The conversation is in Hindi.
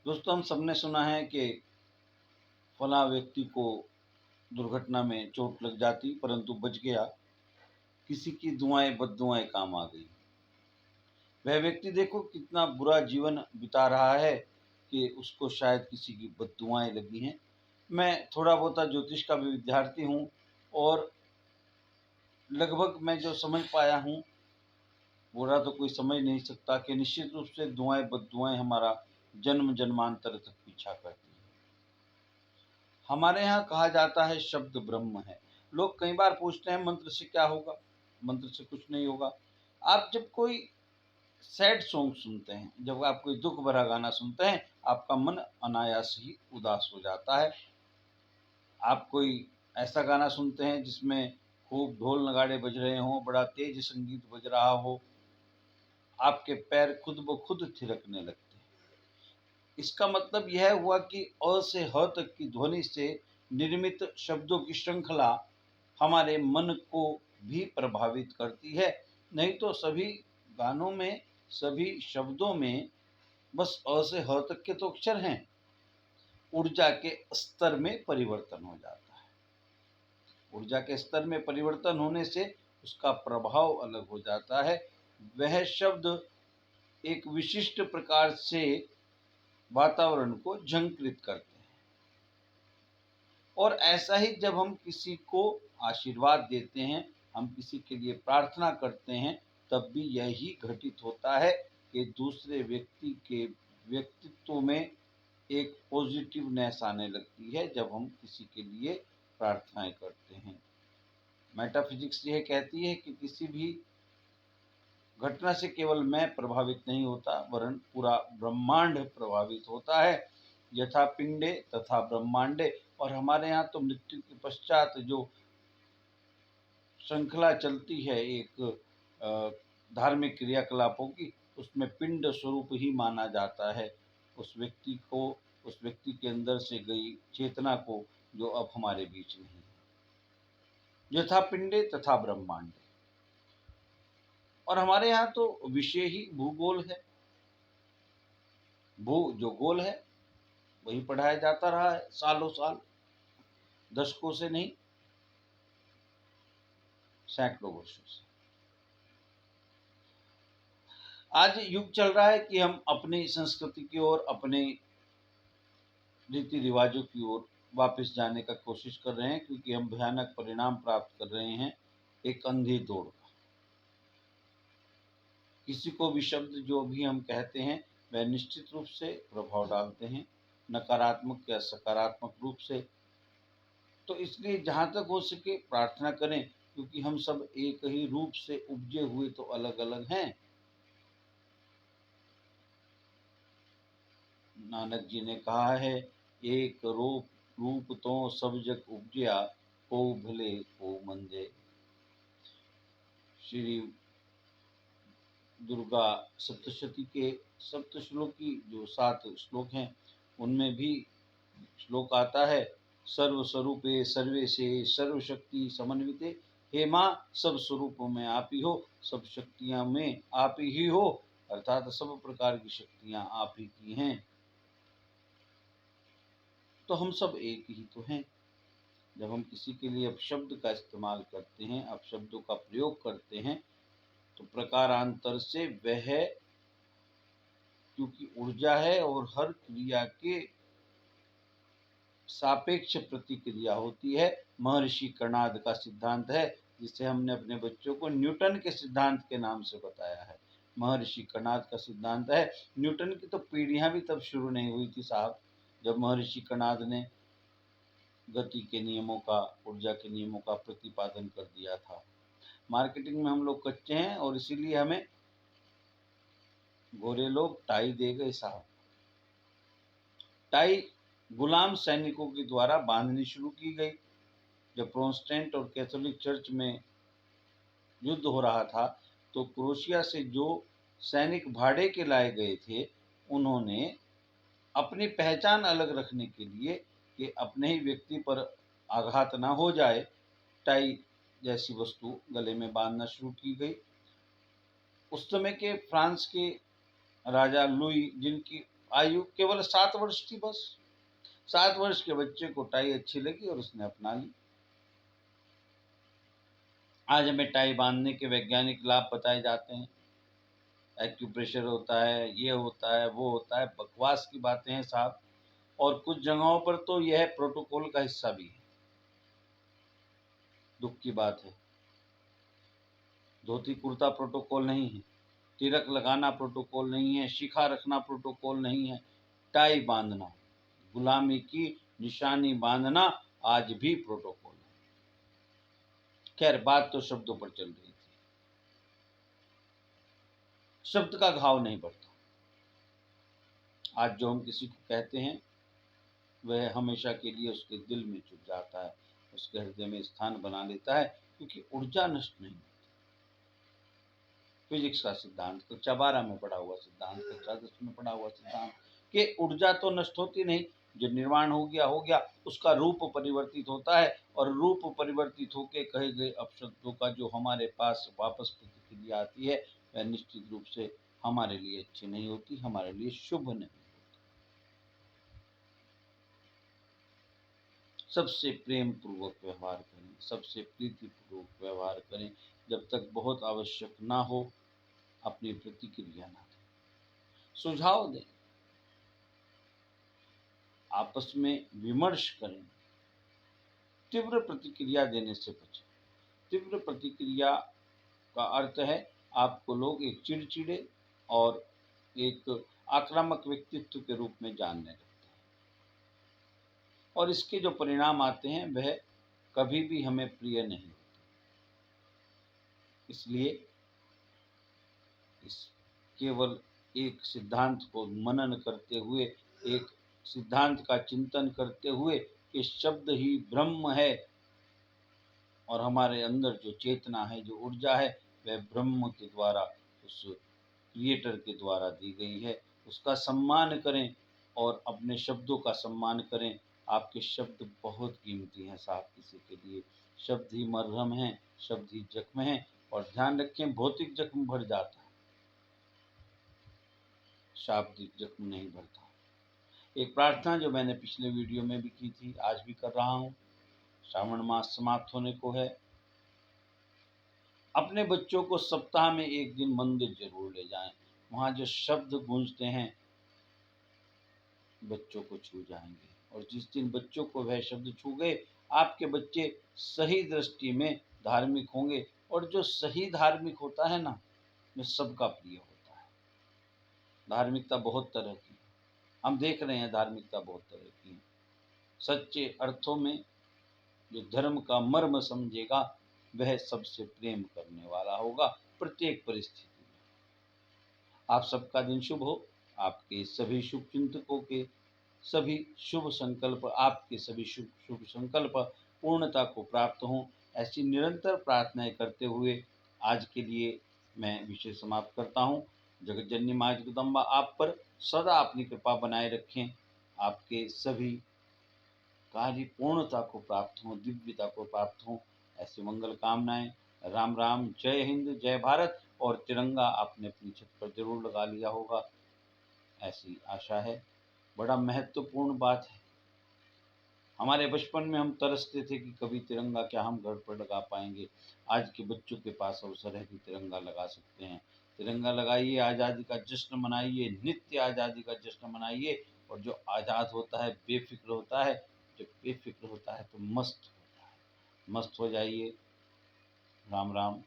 दोस्तों, हम सबने सुना है कि फला व्यक्ति को दुर्घटना में चोट लग जाती परंतु बच गया। किसी की दुआएं बद्दुआएं काम आ गई। वह व्यक्ति देखो कितना बुरा जीवन बिता रहा है कि उसको शायद किसी की बद्दुआएं लगी हैं। मैं थोड़ा बहुत ज्योतिष का भी विद्यार्थी हूँ और लगभग मैं जो समझ पाया हूँ, बुरा तो कोई समझ नहीं सकता कि निश्चित रूप से दुआएं बद्दुआएं हमारा जन्म जन्मांतर तक पीछा करती हैं। हमारे यहाँ कहा जाता है शब्द ब्रह्म है। लोग कई बार पूछते हैं मंत्र से क्या होगा? मंत्र से कुछ नहीं होगा। आप जब कोई सैड सॉन्ग सुनते हैं, जब आप कोई दुख भरा गाना सुनते हैं, आपका मन अनायास ही उदास हो जाता है। आप कोई ऐसा गाना सुनते हैं जिसमें खूब ढोल नगाड़े बज रहे हों, बड़ा तेज संगीत बज रहा हो, आपके पैर खुद ब खुद थिरकने लगते हैं। इसका मतलब यह हुआ कि अ से ह तक की ध्वनि से निर्मित शब्दों की श्रृंखला हमारे मन को भी प्रभावित करती है। नहीं तो सभी गानों में, सभी शब्दों में बस अ से ह तक के तो अक्षर हैं। ऊर्जा के स्तर में परिवर्तन हो जाता है। ऊर्जा के स्तर में परिवर्तन होने से उसका प्रभाव अलग हो जाता है। वह शब्द एक विशिष्ट प्रकार से वातावरण को झंकृत करते हैं। और ऐसा ही जब हम किसी को आशीर्वाद देते हैं, हम किसी के लिए प्रार्थना करते हैं, तब भी यही घटित होता है कि दूसरे व्यक्ति के व्यक्तित्व में एक पॉजिटिवनेस आने लगती है जब हम किसी के लिए प्रार्थनाएं करते हैं। मेटाफिजिक्स यह कहती है कि किसी भी घटना से केवल मैं प्रभावित नहीं होता वरन पूरा ब्रह्मांड प्रभावित होता है। यथा पिंडे तथा ब्रह्मांडे। और हमारे यहाँ तो मृत्यु के पश्चात जो श्रृंखला चलती है एक धार्मिक क्रियाकलापों की, उसमें पिंड स्वरूप ही माना जाता है उस व्यक्ति को, उस व्यक्ति के अंदर से गई चेतना को, जो अब हमारे बीच नहीं है। यथा पिंडे तथा ब्रह्मांडे। और हमारे यहाँ तो विषय ही भूगोल है। भू जो गोल है वही पढ़ाया जाता रहा है सालों साल, दशकों से नहीं, सैकड़ों वर्षों से। आज युग चल रहा है कि हम अपनी संस्कृति की ओर, अपने रीति रिवाजों की ओर वापस जाने का कोशिश कर रहे हैं, क्योंकि हम भयानक परिणाम प्राप्त कर रहे हैं एक अंधी दौड़ का। किसी को भी शब्द जो भी हम कहते हैं वह निश्चित रूप से प्रभाव डालते हैं, नकारात्मक या सकारात्मक रूप से। तो इसलिए जहाँ तक हो सके प्रार्थना करें, क्योंकि हम सब एक ही रूप से उपजे हुए तो अलग अलग हैं। नानक जी ने कहा है, एक रूप तो सब जग उपजया, को भले को मंदे। श्री दुर्गा सप्तशती के सप्तश्लोकी जो 7 श्लोक हैं, उनमें भी श्लोक आता है, सर्व स्वरूपे सर्वे से सर्वशक्ति समन्विते। हे माँ, सब स्वरूपों में आप ही हो, सब शक्तियाँ में आप ही हो, अर्थात सब प्रकार की शक्तियाँ आप ही की हैं। तो हम सब एक ही तो हैं। जब हम किसी के लिए अपशब्द का इस्तेमाल करते हैं, अपशब्दों का प्रयोग करते हैं, तो प्रकारांतर से वह, क्योंकि ऊर्जा है और हर क्रिया के सापेक्ष प्रतिक्रिया होती है। महर्षि कणाद का सिद्धांत है, जिसे हमने अपने बच्चों को न्यूटन के सिद्धांत के नाम से बताया है। महर्षि कणाद का सिद्धांत है। न्यूटन की तो पीढ़ियां भी तब शुरू नहीं हुई थी साहब, जब महर्षि कणाद ने गति के नियमों का, ऊर्जा के नियमों का प्रतिपादन कर दिया था। मार्केटिंग में हम लोग कच्चे हैं और इसीलिए हमें गोरे लोग टाई दे गए साहब। टाई गुलाम सैनिकों के द्वारा बांधनी शुरू की गई। जब प्रोटेस्टेंट और कैथोलिक चर्च में युद्ध हो रहा था, तो क्रोशिया से जो सैनिक भाड़े के लाए गए थे, उन्होंने अपनी पहचान अलग रखने के लिए कि अपने ही व्यक्ति पर आघात ना हो जाए, टाई जैसी वस्तु गले में बांधना शुरू की गई। उस समय के फ्रांस के राजा लुई, जिनकी आयु केवल 7 वर्ष थी बस। 7 वर्ष के बच्चे को टाई अच्छी लगी और उसने अपना ली। आज हमें टाई बांधने के वैज्ञानिक लाभ बताए जाते हैं। एक्यूप्रेशर होता है, ये होता है, वो होता है, बकवास की बातें हैं साहब। और कुछ जगहों पर तो यह प्रोटोकॉल का हिस्सा भी है। दुख की बात है, धोती कुर्ता प्रोटोकॉल नहीं है, तिलक लगाना प्रोटोकॉल नहीं है, शिखा रखना प्रोटोकॉल नहीं है, टाई बांधना, गुलामी की निशानी बांधना आज भी प्रोटोकॉल है। खैर, बात तो शब्दों पर चल रही थी। शब्द का घाव नहीं बढ़ता। आज जो हम किसी को कहते हैं वह हमेशा के लिए उसके दिल में चुप जाता है, उसके हृदय में स्थान बना लेता है, क्योंकि ऊर्जा नष्ट नहीं होती। फिजिक्स का सिद्धांत, कक्षा 12 में पढ़ा हुआ सिद्धांत, कक्षा 10 में पढ़ा हुआ सिद्धांत कि ऊर्जा तो नष्ट होती नहीं, जो निर्माण हो गया, उसका रूप परिवर्तित होता है, और रूप परिवर्तित होकर कहे गए अपशब्दों का जो हमारे पास वापस प्रतिक्रिया आती है, वह निश्चित रूप से हमारे लिए अच्छी नहीं होती, हमारे लिए शुभ नहीं। सबसे प्रेम पूर्वक व्यवहार करें, सबसे प्रीति पूर्वक व्यवहार करें। जब तक बहुत आवश्यक ना हो, अपनी प्रतिक्रिया ना दें, सुझाव दें, आपस में विमर्श करें। तीव्र प्रतिक्रिया देने से बचें। तीव्र प्रतिक्रिया का अर्थ है आपको लोग एक चिड़चिड़े और एक आक्रामक व्यक्तित्व के रूप में जानने लगते हैं, और इसके जो परिणाम आते हैं वह कभी भी हमें प्रिय नहीं होते। इसलिए इस केवल एक सिद्धांत को मनन करते हुए, एक सिद्धांत का चिंतन करते हुए कि शब्द ही ब्रह्म है, और हमारे अंदर जो चेतना है, जो ऊर्जा है, वह ब्रह्म के द्वारा, उस क्रिएटर के द्वारा दी गई है, उसका सम्मान करें और अपने शब्दों का सम्मान करें। आपके शब्द बहुत कीमती हैं साहब, किसी के लिए शब्द ही मरहम है, शब्द ही जख्म है। और ध्यान रखें, भौतिक जख्म भर जाता है, शाब्दिक जख्म नहीं भरता। एक प्रार्थना जो मैंने पिछले वीडियो में भी की थी, आज भी कर रहा हूँ। श्रावण मास समाप्त होने को है। अपने बच्चों को सप्ताह में एक दिन मंदिर जरूर ले जाएं। वहाँ जो शब्द गूंजते हैं बच्चों को छू जाएंगे, और जिस दिन बच्चों को वह शब्द छू गए, आपके बच्चे सही दृष्टि में धार्मिक होंगे। और जो सही धार्मिक होता है ना, वह सबका प्रिय होता है। धार्मिकता बहुत तरह की, हम देख रहे हैं, धार्मिकता बहुत तरह की। सच्चे अर्थों में जो धर्म का मर्म समझेगा, वह सबसे प्रेम करने वाला होगा प्रत्येक परिस्थिति में। आप सबका दिन शुभ हो। आपके सभी शुभ चिंतकों के सभी शुभ संकल्प, आपके सभी शुभ शुभ संकल्प पूर्णता को प्राप्त हों, ऐसी निरंतर प्रार्थनाएं करते हुए आज के लिए मैं विषय समाप्त करता हूँ। जगत जननी माँ जगदम्बा आप पर सदा अपनी कृपा बनाए रखें। आपके सभी कार्य पूर्णता को प्राप्त हों, दिव्यता को प्राप्त हों, ऐसी मंगल कामनाएं। राम राम, जय हिंद, जय भारत। और तिरंगा आपने अपनी छत पर जरूर लगा लिया होगा, ऐसी आशा है। बड़ा महत्वपूर्ण बात है। हमारे बचपन में हम तरसते थे कि कभी तिरंगा क्या हम घर पर लगा पाएंगे। आज के बच्चों के पास अवसर है कि तिरंगा लगा सकते हैं। तिरंगा लगाइए, आज़ादी का जश्न मनाइए, नित्य आज़ादी का जश्न मनाइए। और जो आज़ाद होता है बेफिक्र होता है, जब बेफिक्र होता है तो मस्त होता है। मस्त हो जाइए। राम राम।